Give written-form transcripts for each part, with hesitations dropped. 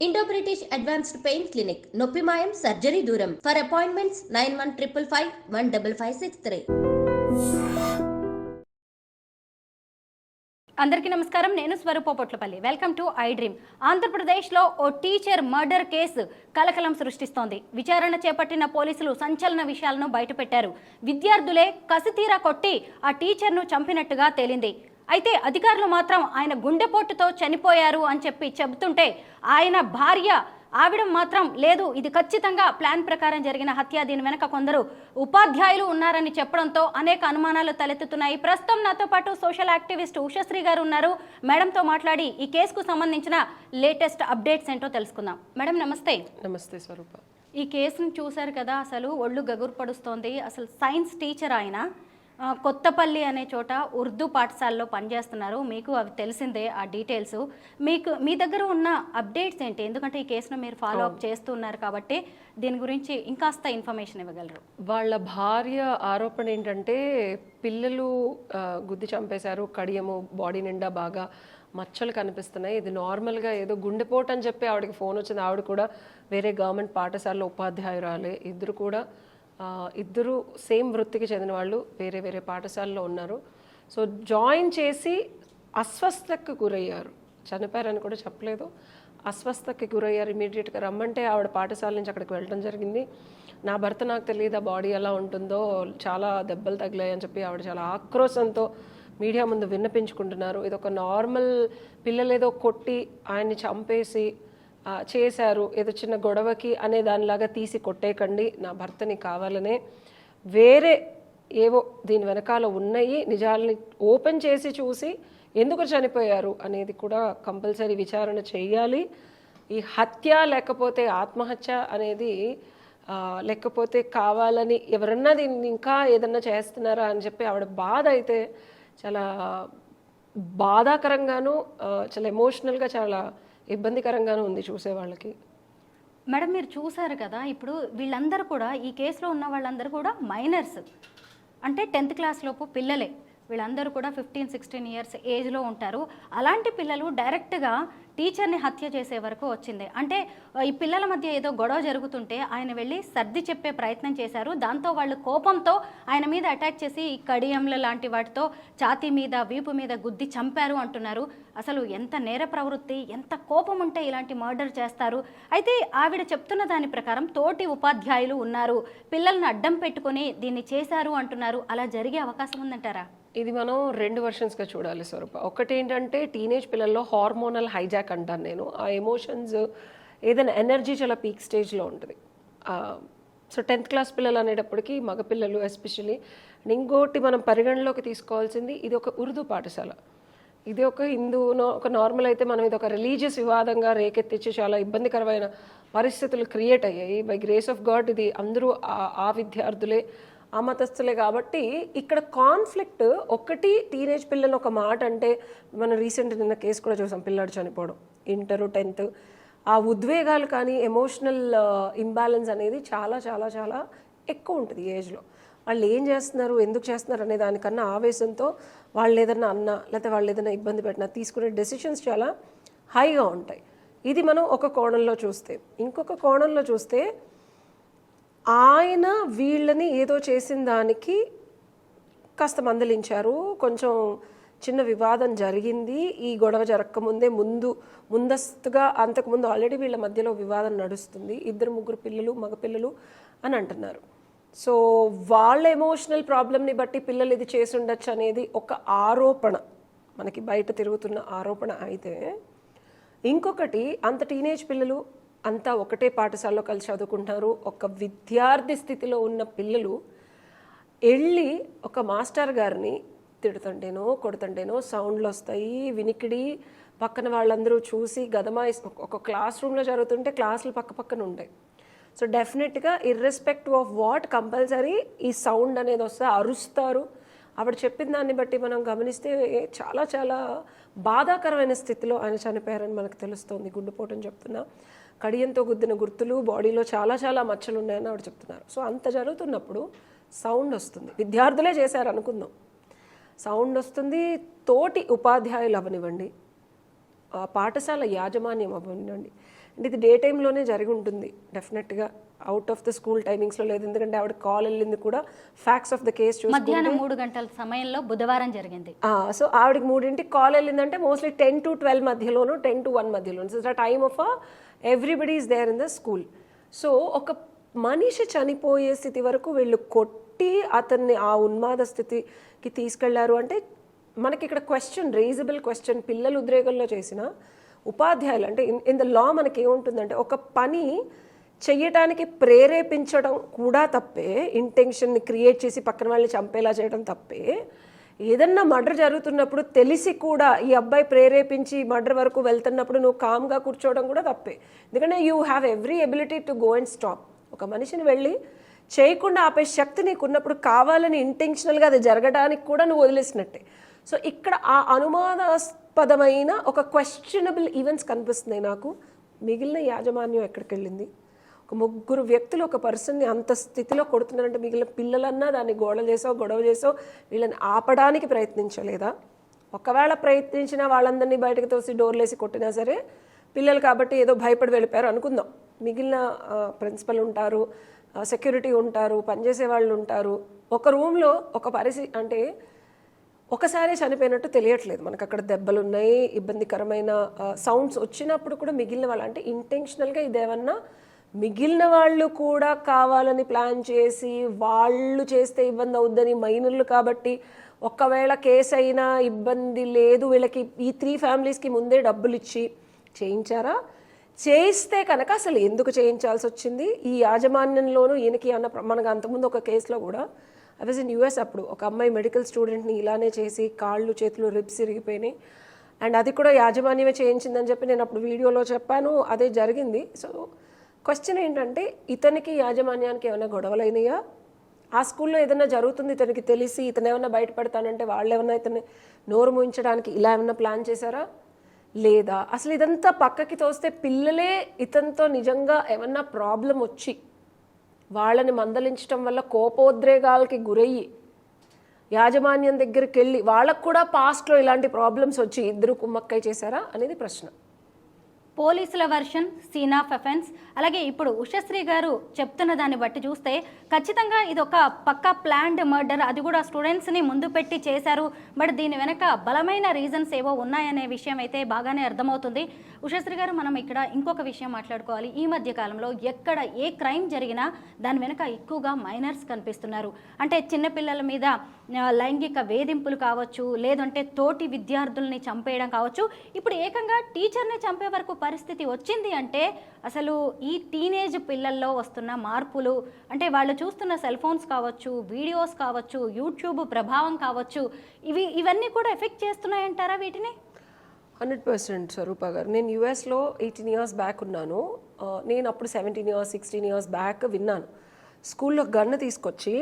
Indo British advanced pain clinic నొప్పి మాయం surgery దూరం ఫర్ అపాయింట్మెంట్స్ 9155515563. అందరికీ నమస్కారం. నేను Swaroopa Potlapalli. Welcome to I dream. ఆంధ్రప్రదేశ్లో ఓ టీచర్ మర్డర్ కేసు కలకలం సృష్టిస్తోంది. విచారణ చేపట్టిన పోలీసులు సంచలన విషయాలను బయటపెట్టారు. విద్యార్థులే కసితీరా కొట్టి ఆ టీచర్ను చంపినట్టుగా తేలింది. అయితే అధికారులు మాత్రం ఆయన గుండెపోటుతో చనిపోయారు అని చెబుతుంటే ఆయన భార్య ఆవిడ మాత్రం లేదు, ఇది ఖచ్చితంగా ప్లాన్ ప్రకారం జరిగిన హత్య, దీని వెనక కొందరు ఉపాధ్యాయులు ఉన్నారని చెప్పడంతో అనేక అనుమానాలు తలెత్తుతున్నాయి. ప్రస్తుతం నాతో పాటు సోషల్ యాక్టివిస్ట్ ఉషశ్రీ గారు ఉన్నారు. మేడంతో మాట్లాడి ఈ కేసుకు సంబంధించిన లేటెస్ట్ అప్డేట్స్ ఏంటో తెలుసుకుందాం. మేడం నమస్తే. నమస్తే స్వరూప. ఈ కేసును చూశారు కదా, అసలు ఒళ్ళు గగురు పడుస్తోంది. అసలు సైన్స్ టీచర్ ఆయన కొత్తపల్లి అనే చోట ఉర్దూ పాఠశాలలో పనిచేస్తున్నారు. మీకు అవి తెలిసిందే ఆ డీటెయిల్స్. మీ దగ్గర ఉన్న అప్డేట్స్ ఏంటి? ఎందుకంటే ఈ కేసును మీరు ఫాలో అప్ చేస్తున్నారు కాబట్టి దీని గురించి ఇంకాస్త ఇన్ఫర్మేషన్ ఇవ్వగలరు. వాళ్ళ భార్య ఆరోపణ ఏంటంటే పిల్లలు గుద్ది చంపేశారు, కడియము బాడీ నిండా బాగా మచ్చలు కనిపిస్తున్నాయి, ఇది నార్మల్గా ఏదో గుండెపోటు అని చెప్పి ఆవిడకి ఫోన్ వచ్చింది. ఆవిడ కూడా వేరే గవర్నమెంట్ పాఠశాలలో ఉపాధ్యాయురాలే. ఇద్దరు సేమ్ వృత్తికి చెందిన వాళ్ళు, వేరే వేరే పాఠశాలలో ఉన్నారు. సో జాయిన్ చేసి అస్వస్థతకు గురయ్యారు. చనిపోయారని కూడా చెప్పలేదు, అస్వస్థతకి గురయ్యారు. ఇమీడియట్గా రమ్మంటే ఆవిడ పాఠశాల నుంచి అక్కడికి వెళ్ళడం జరిగింది. నా భర్త నాకు తెలియదు ఆ బాడీ ఎలా ఉంటుందో, చాలా దెబ్బలు తగిలాయి అని చెప్పి ఆవిడ చాలా ఆక్రోశంతో మీడియా ముందు విన్నపించుకుంటున్నారు. ఇది ఒక నార్మల్ పిల్లలు ఏదో కొట్టి ఆయన్ని చంపేసి చేశారు, ఏదో చిన్న గొడవకి అనే దానిలాగా తీసి కొట్టేయకండి, నా భర్తని కావాలనే వేరే ఏవో దీని వెనకాల ఉన్నాయి, నిజాలని ఓపెన్ చేసి చూసి ఎందుకు చనిపోయారు అనేది కూడా కంపల్సరీ విచారణ చేయాలి. ఈ హత్య లేకపోతే ఆత్మహత్య అనేది లేకపోతే కావాలని ఎవరన్నా దీన్ని ఇంకా ఏదన్నా చేస్తున్నారా అని చెప్పి ఆవిడ బాధ అయితే చాలా బాధాకరంగాను, చాలా ఎమోషనల్గా, చాలా ఇబ్బందికరంగానూ ఉంది చూసే వాళ్ళకి. మేడం మీరు చూసారు కదా, ఇప్పుడు వీళ్ళందరూ కూడా ఈ కేసులో ఉన్న వాళ్ళందరూ కూడా మైనర్స్, అంటే 10th క్లాస్ లోపు పిల్లలే. వీళ్ళందరూ కూడా 15-16 ఇయర్స్ ఏజ్లో ఉంటారు. అలాంటి పిల్లలు డైరెక్ట్గా టీచర్ని హత్య చేసే వరకు వచ్చింది. అంటే ఈ పిల్లల మధ్య ఏదో గొడవ జరుగుతుంటే ఆయన వెళ్ళి సర్ది చెప్పే ప్రయత్నం చేశారు. దాంతో వాళ్ళు కోపంతో ఆయన మీద అటాక్ చేసి ఈ కడియంల లాంటి వాటితో ఛాతీ మీద, వీపు మీద గుద్ది చంపారు అంటున్నారు. అసలు ఎంత నేర ప్రవృత్తి, ఎంత కోపం ఉంటే ఇలాంటి మర్డర్ చేస్తారు? అయితే ఆవిడ చెప్తున్న దాని ప్రకారం తోటి ఉపాధ్యాయులు ఉన్నారు, పిల్లల్ని అడ్డం పెట్టుకొని దీన్ని చేశారు అంటున్నారు. అలా జరిగే అవకాశం ఉందంటారా? ఇది మనం 2 వర్షన్స్గా చూడాలి స్వరూప. ఒకటి ఏంటంటే టీనేజ్ పిల్లల్లో హార్మోనల్ హైజాక్ అంటాను నేను. ఆ ఎమోషన్స్, ఏదైనా ఎనర్జీ చాలా పీక్ స్టేజ్లో ఉంటుంది. సో 10th క్లాస్ పిల్లలు అనేటప్పటికీ మగపిల్లలు ఎస్పెషలీ. ఇంకోటి మనం పరిగణలోకి తీసుకోవాల్సింది, ఇది ఒక ఉర్దూ పాఠశాల, ఇది ఒక హిందూనో ఒక నార్మల్ అయితే మనం ఇది ఒక రిలీజియస్ వివాదంగా రేకెత్తించి చాలా ఇబ్బందికరమైన పరిస్థితులు క్రియేట్ అయ్యాయి. బై గ్రేస్ ఆఫ్ గాడ్ ఇది అందరూ ఆ విద్యార్థులే, ఆ మతస్థులే. కాబట్టి ఇక్కడ కాన్ఫ్లిక్ట్ ఒకటి, టీనేజ్ పిల్లలు ఒక మాట అంటే మనం రీసెంట్ నిన్న కేసు కూడా చూసాం, పిల్లాడు చనిపోవడం, ఇంటర్ 10th. ఆ ఉద్వేగాలు కానీ ఎమోషనల్ ఇంబ్యాలెన్స్ అనేది చాలా చాలా చాలా ఎక్కువ ఉంటుంది ఈ ఏజ్లో. వాళ్ళు ఏం చేస్తున్నారు, ఎందుకు చేస్తున్నారు అనే దానికన్నా ఆవేశంతో వాళ్ళు ఏదన్నా అన్నా లేకపోతే వాళ్ళు ఏదైనా ఇబ్బంది పెట్టినా తీసుకునే డెసిషన్స్ చాలా హైగా ఉంటాయి. ఇది మనం ఒక కోణంలో చూస్తే. ఇంకొక కోణంలో చూస్తే ఆయన వీళ్ళని ఏదో చేసిన దానికి కాస్త మందలించారు. కొంచెం చిన్న వివాదం జరిగింది. ఈ గొడవ జరగకముందే ముందస్తుగా అంతకుముందు ఆల్రెడీ వీళ్ళ మధ్యలో వివాదం నడుస్తుంది. 2-3 పిల్లలు, మగపిల్లలు అని అంటున్నారు. సో వాళ్ళ ఎమోషనల్ ప్రాబ్లమ్ని బట్టి పిల్లలు ఇది చేసి ఉండొచ్చు అనేది ఒక ఆరోపణ, మనకి బయట తిరుగుతున్న ఆరోపణ. అయితే ఇంకొకటి, అంత టీనేజ్ పిల్లలు అంతా ఒకటే పాఠశాలలో కలిసి చదువుకుంటారు. ఒక విద్యార్థి స్థితిలో ఉన్న పిల్లలు వెళ్ళి ఒక మాస్టర్ గారిని తిడుతుంటేనో కొడుతుంటేనో సౌండ్లు వస్తాయి, వినికిడి, పక్కన వాళ్ళందరూ చూసి గదమాయి. ఒక క్లాస్ రూమ్లో జరుగుతుంటే క్లాసులు పక్కన ఉంటాయి. సో డెఫినెట్గా ఇర్రెస్పెక్టివ్ ఆఫ్ వాట్ కంపల్సరీ ఈ సౌండ్ అనేది వస్తే అరుస్తారు. ఆవిడ చెప్పిన దాన్ని బట్టి మనం గమనిస్తే చాలా చాలా బాధాకరమైన స్థితిలో ఆయన చనిపోయారని మనకు తెలుస్తుంది. గుండెపోటు అని చెప్తున్నా, కడియంతో గుద్దిన గుర్తులు, బాడీలో చాలా చాలా మచ్చలు ఉన్నాయని ఆవిడ చెప్తున్నారు. సో అంత జరుగుతున్నప్పుడు సౌండ్ వస్తుంది. విద్యార్థులే చేశారు అనుకుందాం, సౌండ్ వస్తుంది. తోటి ఉపాధ్యాయులు అవనివ్వండి, పాఠశాల యాజమాన్యం అవనివ్వండి, అంటే ఇది డే టైంలోనే జరిగి ఉంటుంది డెఫినెట్గా, అవుట్ ఆఫ్ ద స్కూల్ టైమింగ్స్లో లేదు. ఎందుకంటే ఆవిడ కాల్ వెళ్ళింది కూడా ఫ్యాక్ట్స్ ఆఫ్ ద కేస్ మధ్యాహ్నం 3 గంటల సమయంలో బుధవారం జరిగింది. సో ఆవిడకి 3ంటికి కాల్ వెళ్ళిందంటే మోస్ట్లీ 10 to 12 మధ్యలోను, 10 to 1 మధ్యలోను. So the time of everybody is there in the school. సో ఒక మనిషి చనిపోయే స్థితి వరకు వీళ్ళు కొట్టి అతన్ని ఆ ఉన్మాద స్థితికి తీసుకెళ్లారు అంటే మనకి ఇక్కడ క్వశ్చన్, రేజబుల్ క్వశ్చన్, పిల్లలు ఉద్రేకంలో చేసిన ఉపాధ్యాయులు అంటే ఇన్ ద లా మనకి ఏముంటుందంటే ఒక పని చెయ్యటానికి ప్రేరేపించడం కూడా తప్పే, ఇంటెన్షన్ని క్రియేట్ చేసి పక్కన వాళ్ళని చంపేలా చేయడం తప్పే. ఏదన్నా మర్డర్ జరుగుతున్నప్పుడు తెలిసి కూడా ఈ అబ్బాయి ప్రేరేపించి మర్డర్ వరకు వెళ్తున్నప్పుడు నువ్వు కామ్గా కూర్చోవడం కూడా తప్పే. ఎందుకంటే you have every ability to go and stop. ఒక మనిషిని వెళ్ళి చేయకుండా ఆపే శక్తి నీకున్నప్పుడు కావాలని ఇంటెన్షనల్గా అది జరగడానికి కూడా నువ్వు వదిలేసినట్టే. సో ఇక్కడ ఆ అనుమానాస్పదమైన ఒక క్వశ్చనబుల్ ఈవెంట్స్ కనిపిస్తున్నాయి నాకు. మిగిలిన యాజమాన్యం ఎక్కడికి వెళ్ళింది? ఒక 3 వ్యక్తులు ఒక పర్సన్ని అంత స్థితిలో కొడుతున్నారంటే మిగిలిన పిల్లలన్నా దాన్ని గొడవ చేసో వీళ్ళని ఆపడానికి ప్రయత్నించలేదా? ఒకవేళ ప్రయత్నించినా వాళ్ళందరినీ బయటకు తోసి డోర్లేసి కొట్టినా సరే పిల్లలు కాబట్టి ఏదో భయపడి వెళ్ళిపోయారు అనుకుందాం. మిగిలిన ప్రిన్సిపల్ ఉంటారు, సెక్యూరిటీ ఉంటారు, పనిచేసే వాళ్ళు ఉంటారు. ఒక రూమ్లో ఒక పరిస్థితి అంటే ఒకసారి చనిపోయినట్టు తెలియట్లేదు మనకు. అక్కడ దెబ్బలు ఉన్నాయి, ఇబ్బందికరమైన సౌండ్స్ వచ్చినప్పుడు కూడా మిగిలిన వాళ్ళు అంటే ఇంటెన్షనల్గా ఇదేమన్నా మిగిలిన వాళ్ళు కూడా కావాలని ప్లాన్ చేసి వాళ్ళు చేస్తే ఇబ్బంది అవుద్దని, మైనర్లు కాబట్టి ఒకవేళ కేసు అయినా ఇబ్బంది లేదు వీళ్ళకి, ఈ 3 ఫ్యామిలీస్కి ముందే డబ్బులు ఇచ్చి చేయించారా? చేయిస్తే కనుక అసలు ఎందుకు చేయించాల్సి వచ్చింది? ఈ యాజమాన్యంలోనూ ఈయనకి మనకు అంతకుముందు ఒక కేసులో కూడా ఐ వాజ్ ఇన్ యూఎస్, అప్పుడు ఒక అమ్మాయి మెడికల్ స్టూడెంట్ని ఇలానే చేసి కాళ్ళు చేతులు రిబ్స్ ఇరిగిపోయినాయి. అండ్ అది కూడా యాజమాన్యమే చేయించిందని చెప్పి నేను అప్పుడు వీడియోలో చెప్పాను, అదే జరిగింది. సో క్వశ్చన్ ఏంటంటే ఇతనికి యాజమాన్యానికి ఏమైనా గొడవలైనాయా? ఆ స్కూల్లో ఏదైనా జరుగుతుంది ఇతనికి తెలిసి ఇతను ఏమైనా బయటపడతానంటే వాళ్ళు ఏమన్నా ఇతన్ని నోరు మూయించడానికి ఇలా ఏమైనా ప్లాన్ చేశారా? లేదా అసలు ఇదంతా పక్కకి తోస్తే పిల్లలే ఇతనితో నిజంగా ఏమన్నా ప్రాబ్లం వచ్చి వాళ్ళని మందలించడం వల్ల కోపోద్రేగాలకి గురయ్యి యాజమాన్యం దగ్గరికి వెళ్ళి వాళ్ళకు కూడా పాస్ట్లో ఇలాంటి ప్రాబ్లమ్స్ వచ్చి ఇద్దరు కుమ్మక్కై చేశారా అనేది ప్రశ్న. పోలీసుల వర్షన్, సీన్ ఆఫ్ అఫెన్స్, అలాగే ఇప్పుడు ఉషశ్రీ గారు చెప్తున్న దాన్ని బట్టి చూస్తే ఖచ్చితంగా ఇది ఒక పక్కా ప్లాన్డ్ మర్డర్, అది కూడా స్టూడెంట్స్ని ముందు పెట్టి చేశారు. బట్ దీని వెనక బలమైన రీజన్స్ ఏవో ఉన్నాయనే విషయం అయితే బాగానే అర్థమవుతుంది. ఉషశ్రీ గారు, మనం ఇక్కడ ఇంకొక విషయం మాట్లాడుకోవాలి. ఈ మధ్య కాలంలో ఎక్కడ ఏ క్రైమ్ జరిగినా దాని వెనక ఎక్కువగా మైనర్స్ కనిపిస్తున్నారు. అంటే చిన్నపిల్లల మీద లైంగిక వేధింపులు కావచ్చు, లేదంటే తోటి విద్యార్థుల్ని చంపేయడం కావచ్చు, ఇప్పుడు ఏకంగా టీచర్ని చంపే వరకు పరిస్థితి వచ్చింది. అంటే అసలు ఈ టీనేజ్ పిల్లల్లో వస్తున్న మార్పులు, అంటే వాళ్ళు చూస్తున్న సెల్ ఫోన్స్ కావచ్చు, వీడియోస్ కావచ్చు, యూట్యూబ్ ప్రభావం కావచ్చు, ఇవన్నీ కూడా ఎఫెక్ట్ చేస్తున్నాయంటారా వీటిని? 100% స్వరూప గారు. నేను యూఎస్లో 18 years బ్యాక్ ఉన్నాను. నేను అప్పుడు 17 years 16 years బ్యాక్ విన్నాను. స్కూల్లో గన్ను తీసుకొచ్చి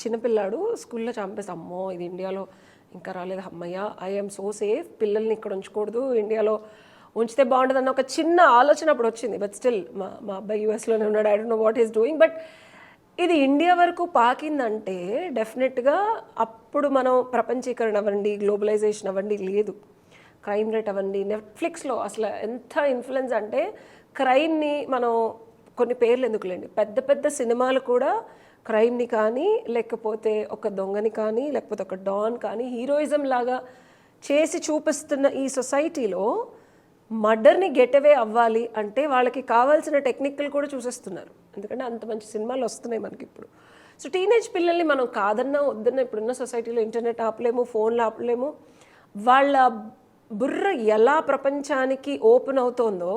చిన్నపిల్లాడు స్కూల్లో చంపేసి, అమ్మో ఇది ఇండియాలో ఇంకా రాలేదు, అమ్మయ్య ఐఎమ్ సో సేఫ్, పిల్లల్ని ఇక్కడ ఉంచకూడదు, ఇండియాలో ఉంచితే బాగుంటుంది అన్న ఒక చిన్న ఆలోచన అప్పుడు వచ్చింది. బట్ స్టిల్ మా అబ్బాయి యూఎస్లోనే ఉన్నాడు, I don't know what is doing. But ఇది ఇండియా వరకు పాకిందంటే డెఫినెట్గా అప్పుడు మనం ప్రపంచీకరణ అవ్వండి, గ్లోబలైజేషన్ అవ్వండి లేదు, క్రైమ్ రేట్ అవ్వండి, నెట్ఫ్లిక్స్లో అసలు ఎంత ఇన్ఫ్లుయెన్స్ అంటే క్రైమ్ని మనం కొన్ని పేర్లు ఎందుకులేండి, పెద్ద పెద్ద సినిమాలు కూడా క్రైమ్ని కానీ లేకపోతే ఒక దొంగని కానీ లేకపోతే ఒక డాన్ కానీ హీరోయిజం లాగా చేసి చూపిస్తున్న ఈ సొసైటీలో మర్డర్ని గెట్ అవే అవ్వాలి అంటే వాళ్ళకి కావాల్సిన టెక్నిక్లు కూడా చూసేస్తున్నారు. ఎందుకంటే అంత మంచి సినిమాలు వస్తున్నాయి మనకి ఇప్పుడు. సో టీనేజ్ పిల్లల్ని మనం కాదన్నా వద్దన్నా ఇప్పుడున్న సొసైటీలో ఇంటర్నెట్ ఆపలేము, ఫోన్లు ఆపలేము. వాళ్ళ బుర్ర ఎలా ప్రపంచానికి ఓపెన్ అవుతోందో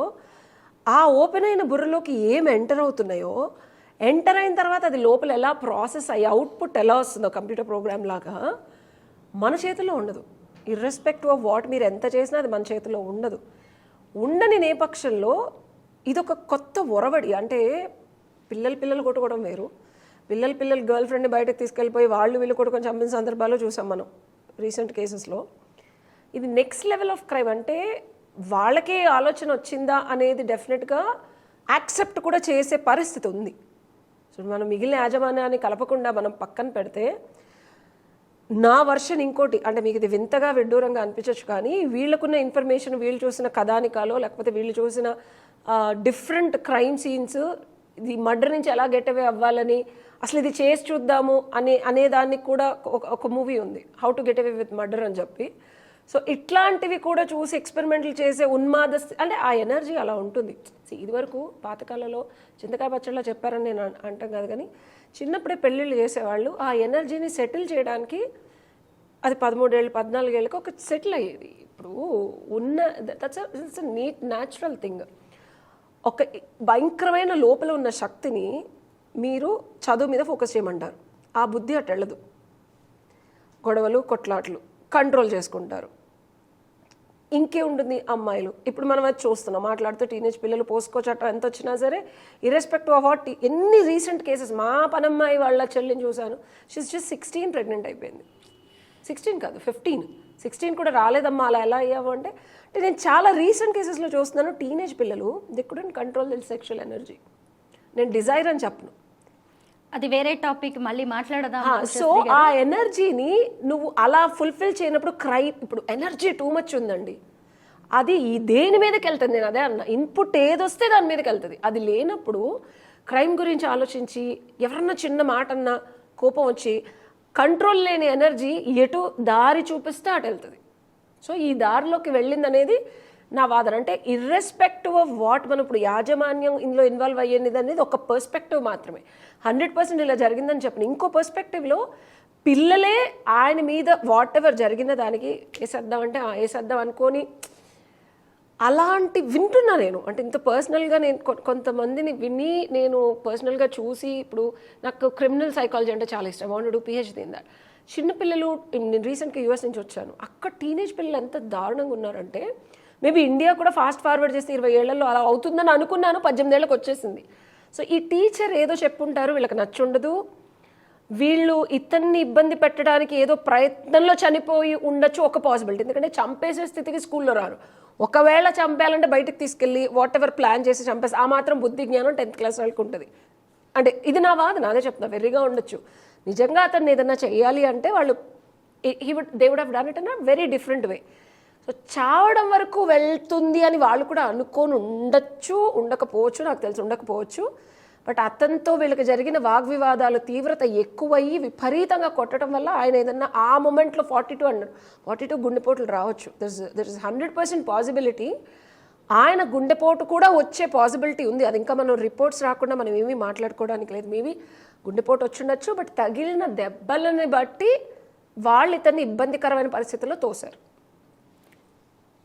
ఆ ఓపెన్ అయిన బుర్రలోకి ఏం ఎంటర్ అవుతున్నాయో, ఎంటర్ అయిన తర్వాత అది లోపల ఎలా ప్రాసెస్ అయ్యి అవుట్పుట్ ఎలా వస్తుందో కంప్యూటర్ ప్రోగ్రామ్ లాగా మన చేతిలో ఉండదు. ఇర్రెస్పెక్టివ్ ఆఫ్ వాట్ మీరు ఎంత చేసినా అది మన చేతిలో ఉండదు. ఉండని నేపథ్యంలో ఇదొక కొత్త ఒరవడి. అంటే పిల్లలు కొట్టుకోవడం వేరు, పిల్లలు గర్ల్ ఫ్రెండ్ని బయటకు తీసుకెళ్ళిపోయి వీళ్ళు కొట్టుకొని చంపిన సందర్భాల్లో చూసాం మనం రీసెంట్ కేసెస్లో. ఇది నెక్స్ట్ లెవెల్ ఆఫ్ క్రైమ్. అంటే వాళ్ళకే ఆలోచన వచ్చిందా అనేది డెఫినెట్గా యాక్సెప్ట్ కూడా చేసే పరిస్థితి ఉంది. సో మనం మిగిలిన యాజమాన్యాన్ని కలపకుండా మనం పక్కన పెడితే నా వర్షన్ ఇంకోటి, అంటే మీకు ఇది వింతగా విడ్డూరంగా అనిపించవచ్చు కానీ వీళ్ళకున్న ఇన్ఫర్మేషన్, వీళ్ళు చూసిన కథానికాలో లేకపోతే వీళ్ళు చూసిన డిఫరెంట్ క్రైమ్ సీన్స్, ఇది మర్డర్ నుంచి ఎలా గెట్ అవే అవ్వాలని, అసలు ఇది చేసి చూద్దాము అనేదానికి కూడా ఒక మూవీ ఉంది, how to get away with murder అని చెప్పి. సో ఇట్లాంటివి కూడా చూసి ఎక్స్పెరిమెంట్లు చేసే అంటే ఆ ఎనర్జీ అలా ఉంటుంది. ఇదివరకు పాతకాలలో చింతకాయ పచ్చడిలో చెప్పారని నేను అంటాం కాదు, కానీ చిన్నప్పుడే పెళ్ళిళ్ళు చేసేవాళ్ళు ఆ ఎనర్జీని సెటిల్ చేయడానికి అది 13 ఏళ్ళు 14 ఏళ్ళకి ఒక సెటిల్ అయ్యేది. ఇప్పుడు ఉన్న దట్స్ నీట్ న్యాచురల్ థింగ్. ఒక భయంకరమైన లోపల ఉన్న శక్తిని మీరు చదువు మీద ఫోకస్ చేయమంటారు, ఆ బుద్ధి అటు వెళ్ళదు. గొడవలు కొట్లాట్లు కంట్రోల్ చేసుకుంటారు. ఇంకే ఉంటుంది అమ్మాయిలు, ఇప్పుడు మనం అది చూస్తున్నాం, మాట్లాడుతూ టీనేజ్ పిల్లలు పోస్కో చట్టం ఎంత వచ్చినా సరే ఇర్రెస్పెక్టివ్ ఆఫ్ వాట్, ఎన్ని రీసెంట్ కేసెస్, మా పనమ్మాయి వాళ్ళ చెల్లిని చూశాను, షీస్ జస్ట్ 16 ప్రెగ్నెంట్ అయిపోయింది. 16 కాదు 15, 16 కూడా రాలేదమ్మా, అలా ఎలా అయ్యావు అంటే నేను చాలా రీసెంట్ కేసెస్లో చూస్తున్నాను టీనేజ్ పిల్లలు they couldn't control this sexual energy. నేను డిజైర్ అని చెప్పను, అది వేరే టాపిక్, మళ్ళీ మాట్లాడదాం. సో ఆ ఎనర్జీని నువ్వు అలా ఫుల్ఫిల్ చేయనప్పుడు ఇప్పుడు ఎనర్జీ టూ మచ్ ఉందండి, అది దేని మీదకి వెళ్తుంది, నేను అదే అన్నా, ఇన్పుట్ ఏదొస్తే దాని మీదకి వెళ్తుంది. అది లేనప్పుడు క్రైమ్ గురించి ఆలోచించి ఎవరన్నా చిన్న మాట అన్నా కోపం వచ్చి కంట్రోల్ లేని ఎనర్జీ ఎటు దారి చూపిస్తే అటు వెళ్తుంది. సో ఈ దారిలోకి వెళ్ళింది అనేది నా వాదన. అంటే ఇర్రెస్పెక్టివ్ ఆఫ్ వాట్ మనం ఇప్పుడు యాజమాన్యం ఇందులో ఇన్వాల్వ్ అయ్యేది అనేది ఒక పర్స్పెక్టివ్ మాత్రమే. 100% ఇలా జరిగిందని చెప్పను. ఇంకో పర్స్పెక్టివ్లో పిల్లలే ఆయన మీద వాట్ ఎవర్ జరిగిన దానికి వేసేద్దాం అంటే వేసేద్దాం అనుకొని అలాంటి వింటున్నా నేను. అంటే ఇంత పర్సనల్గా నేను కొంతమందిని విని నేను పర్సనల్గా చూసి, ఇప్పుడు నాకు క్రిమినల్ సైకాలజీ అంటే చాలా ఇష్టం, want to do PhD in that. చిన్నపిల్లలు, నేను రీసెంట్గా US నుంచి వచ్చాను, అక్కడ టీనేజ్ పిల్లలు ఎంత దారుణంగా ఉన్నారంటే, మేబీ ఇండియా కూడా ఫాస్ట్ ఫార్వర్డ్ చేస్తే 20 ఏళ్లలో అలా అవుతుందని అనుకున్నాను, 18 ఏళ్ళకి వచ్చేసింది. సో ఈ టీచర్ ఏదో చెప్పుంటారు, వీళ్ళకి నచ్చుండదు, వీళ్ళు ఇతన్ని ఇబ్బంది పెట్టడానికి ఏదో ప్రయత్నంలో చనిపోయి ఉండొచ్చు ఒక పాసిబిలిటీ. ఎందుకంటే చంపేసే స్థితికి స్కూల్లో రారు, ఒకవేళ చంపేయాలంటే బయటకు తీసుకెళ్ళి వాట్ ఎవర్ ప్లాన్ చేసి చంపేసి, ఆ మాత్రం బుద్ధి జ్ఞానం 10th క్లాస్ వాళ్ళకి ఉంటుంది. అంటే ఇది నా వాదన, అదే చెప్తున్నా, వెర్రీగా ఉండొచ్చు. నిజంగా అతన్ని ఏదన్నా చేయాలి అంటే వాళ్ళు they would have done it in a very different way. So చావడం వరకు వెళ్తుంది అని వాళ్ళు కూడా అనుకోని ఉండొచ్చు, ఉండకపోవచ్చు, నాకు తెలిసి ఉండకపోవచ్చు. బట్ అతనితో వీళ్ళకి జరిగిన వాగ్వివాదాలు తీవ్రత ఎక్కువయ్యి విపరీతంగా కొట్టడం వల్ల ఆయన ఏదన్నా ఆ మూమెంట్లో 42 గుండెపోట్లు రావచ్చు. దర్ ఇస్ 100% పాసిబిలిటీ ఆయన గుండెపోటు కూడా వచ్చే పాసిబిలిటీ ఉంది. అది ఇంకా మనం రిపోర్ట్స్ రాకుండా మనం ఏమీ మాట్లాడుకోవడానికి లేదు. మేబీ గుండెపోటు వచ్చుండొచ్చు, బట్ తగిలిన దెబ్బలని బట్టి వాళ్ళు ఇతన్ని ఇబ్బందికరమైన పరిస్థితుల్లో తోశారు.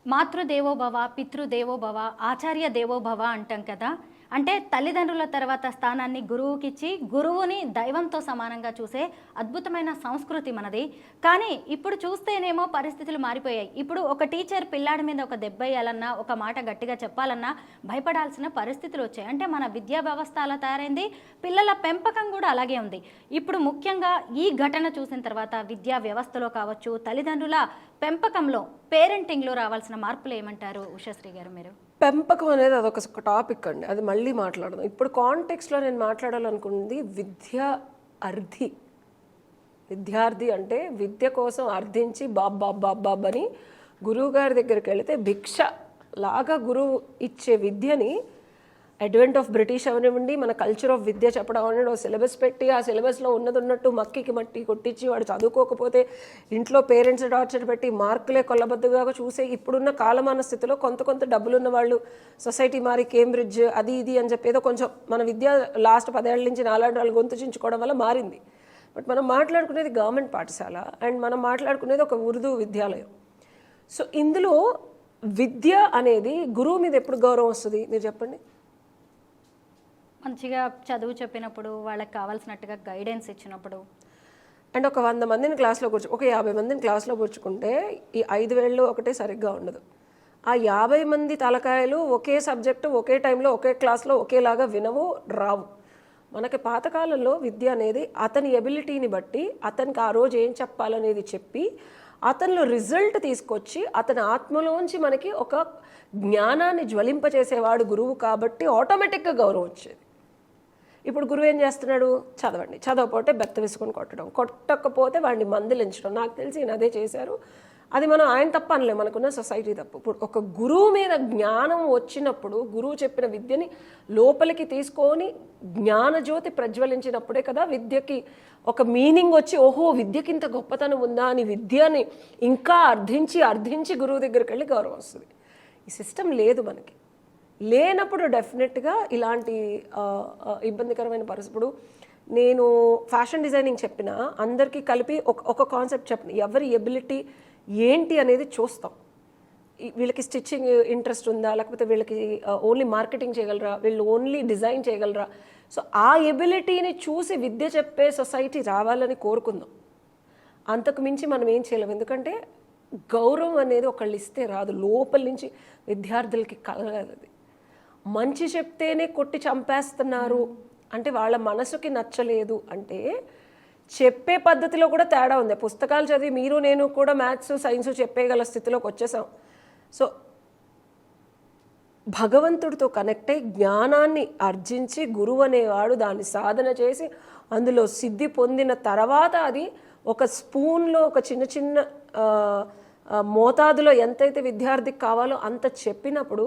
మాతృదేవోభవ, పితృదేవోభవ, ఆచార్య దేవోభవ అంటాం కదా. అంటే తల్లిదండ్రుల తర్వాత స్థానాన్ని గురువుకిచ్చి గురువుని దైవంతో సమానంగా చూసే అద్భుతమైన సంస్కృతి మనది. కానీ ఇప్పుడు చూస్తేనేమో పరిస్థితులు మారిపోయాయి. ఇప్పుడు ఒక టీచర్ పిల్లాడి మీద ఒక దెబ్బ వేయాలన్నా, ఒక మాట గట్టిగా చెప్పాలన్నా భయపడాల్సిన పరిస్థితులు వచ్చాయి. అంటే మన విద్యా వ్యవస్థ అలా తయారైంది, పిల్లల పెంపకం కూడా అలాగే ఉంది. ఇప్పుడు ముఖ్యంగా ఈ ఘటన చూసిన తర్వాత విద్యా వ్యవస్థలో కావచ్చు, తల్లిదండ్రుల పెంపకంలో, పేరెంటింగ్లో రావాల్సిన మార్పులు ఏమంటారు ఉషశ్రీ గారు మీరు? పెంపకం అనేది అదొక టాపిక్ అండి, అది మళ్ళీ మాట్లాడదాం. ఇప్పుడు కాంటెక్స్లో నేను మాట్లాడాలనుకుంది విద్యార్థి అంటే విద్య కోసం అర్థించి బాబ్ అని గురువు గారి దగ్గరికి వెళితే భిక్ష లాగా గురువు ఇచ్చే విద్యని అడ్వెంట్ ఆఫ్ బ్రిటిష్ అవనివ్వండి, మన కల్చర్ ఆఫ్ విద్య చెప్పడం అవ్వండి, ఓ సిలబస్ పెట్టి ఆ సిలబస్లో ఉన్నట్టు మక్కికి మట్టి కొట్టించి వాడు చదువుకోకపోతే ఇంట్లో పేరెంట్స్ టార్చర్ పెట్టి మార్కులే కొల్లబద్దుగా చూసే ఇప్పుడున్న కాలమాన స్థితిలో కొంత డబ్బులు ఉన్న వాళ్ళు సొసైటీ మారి కేంబ్రిడ్జ్ అది ఇది అని చెప్పి ఏదో కొంచెం మన విద్య లాస్ట్ 10 ఏళ్ల నుంచి 4 ఏళ్ళు గొంతు చించుకోవడం వల్ల మారింది. బట్ మనం మాట్లాడుకునేది గవర్నమెంట్ పాఠశాల అండ్ మనం మాట్లాడుకునేది ఒక ఉర్దూ విద్యాలయం. సో ఇందులో విద్య అనేది గురువు మీద ఎప్పుడు గౌరవం వస్తుంది మీరు చెప్పండి? మంచిగా చదువు చెప్పినప్పుడు, వాళ్ళకి కావాల్సినట్టుగా గైడెన్స్ ఇచ్చినప్పుడు. అండ్ ఒక 100 మందిని క్లాస్లో ఒక 50 మందిని క్లాస్లో కూర్చుకుంటే ఈ 5 వేళ్ళు ఒకటే సరిగ్గా ఉండదు. ఆ 50 మంది తలకాయలు ఒకే సబ్జెక్టు ఒకే టైంలో ఒకే క్లాస్లో ఒకేలాగా వినవు, రావు. మనకి పాతకాలంలో విద్య అనేది అతని ఎబిలిటీని బట్టి అతనికి ఆ రోజు ఏం చెప్పాలనేది చెప్పి అతనిలో రిజల్ట్ తీసుకొచ్చి అతని ఆత్మలోంచి మనకి ఒక జ్ఞానాన్ని జ్వలింపచేసేవాడు గురువు కాబట్టి ఆటోమేటిక్గా గౌరవం వచ్చేది. ఇప్పుడు గురువు ఏం చేస్తున్నాడు? చదవండి, చదవకపోతే బెత్త వేసుకొని కొట్టడం, కొట్టకపోతే వాడిని మందలించడం. నాకు తెలిసి ఈయన అదే చేశారు. అది మనం ఆయన తప్ప అనలేం, మనకున్న సొసైటీ తప్పు. ఇప్పుడు ఒక గురువు మీద జ్ఞానం వచ్చినప్పుడు, గురువు చెప్పిన విద్యని లోపలికి తీసుకొని జ్ఞానజ్యోతి ప్రజ్వలించినప్పుడే కదా విద్యకి ఒక మీనింగ్ వచ్చి, ఓహో విద్యకి ఇంత గొప్పతనం ఉందా అని విద్యని ఇంకా అర్థించి గురువు దగ్గరికి వెళ్ళి గౌరవం వస్తుంది. ఈ సిస్టమ్ లేదు మనకి. లేనప్పుడు డెఫినెట్గా ఇలాంటి ఇబ్బందికరమైన పరిస్థితులు. నేను ఫ్యాషన్ డిజైనింగ్ చెప్పిన అందరికీ కలిపి ఒక కాన్సెప్ట్ చెప్పిన, ఎవరి ఎబిలిటీ ఏంటి అనేది చూస్తాం. వీళ్ళకి స్టిచ్చింగ్ ఇంట్రెస్ట్ ఉందా, లేకపోతే వీళ్ళకి ఓన్లీ మార్కెటింగ్ చేయగలరా, వీళ్ళు ఓన్లీ డిజైన్ చేయగలరా. సో ఆ ఎబిలిటీని చూసి విద్య చెప్పే సొసైటీ రావాలని కోరుకుందాం. అంతకు మించి మనం ఏం చేయలేం. ఎందుకంటే గౌరవం అనేది ఒకళ్ళు ఇస్తే రాదు, లోపల నుంచి విద్యార్థులకి కలగదు. అది మంచి చెప్తేనే కొట్టి చంపేస్తున్నారు అంటే వాళ్ళ మనసుకి నచ్చలేదు అంటే చెప్పే పద్ధతిలో కూడా తేడా ఉంది. పుస్తకాలు చదివి మీరు నేను కూడా మ్యాథ్స్ సైన్స్ చెప్పేయగల స్థితిలోకి వచ్చేసాం. సో భగవంతుడితో కనెక్ట్ అయ్యి జ్ఞానాన్ని ఆర్జించి గురువు అనేవాడు దాన్ని సాధన చేసి అందులో సిద్ధి పొందిన తర్వాత అది ఒక స్పూన్లో ఒక చిన్న చిన్న మోతాదులో ఎంతైతే విద్యార్థికి కావాలో అంత చెప్పినప్పుడు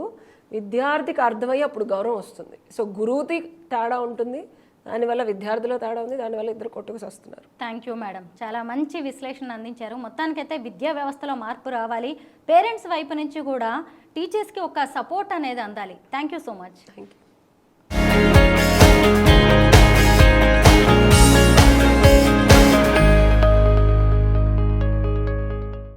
విద్యార్థికి అర్థమయ్యి అప్పుడు గౌరవం వస్తుంది. సో గురువుకి తేడా ఉంటుంది, దానివల్ల విద్యార్థులు తేడా ఉంది, దానివల్ల ఇద్దరు కొట్టుకు వస్తున్నారు. థ్యాంక్ యూ మేడం, చాలా మంచి విశ్లేషణ అందించారు. మొత్తానికైతే విద్యా వ్యవస్థలో మార్పు రావాలి, పేరెంట్స్ వైపు నుంచి కూడా టీచర్స్కి ఒక సపోర్ట్ అనేది అందాలి. Thank you so much. Thank you.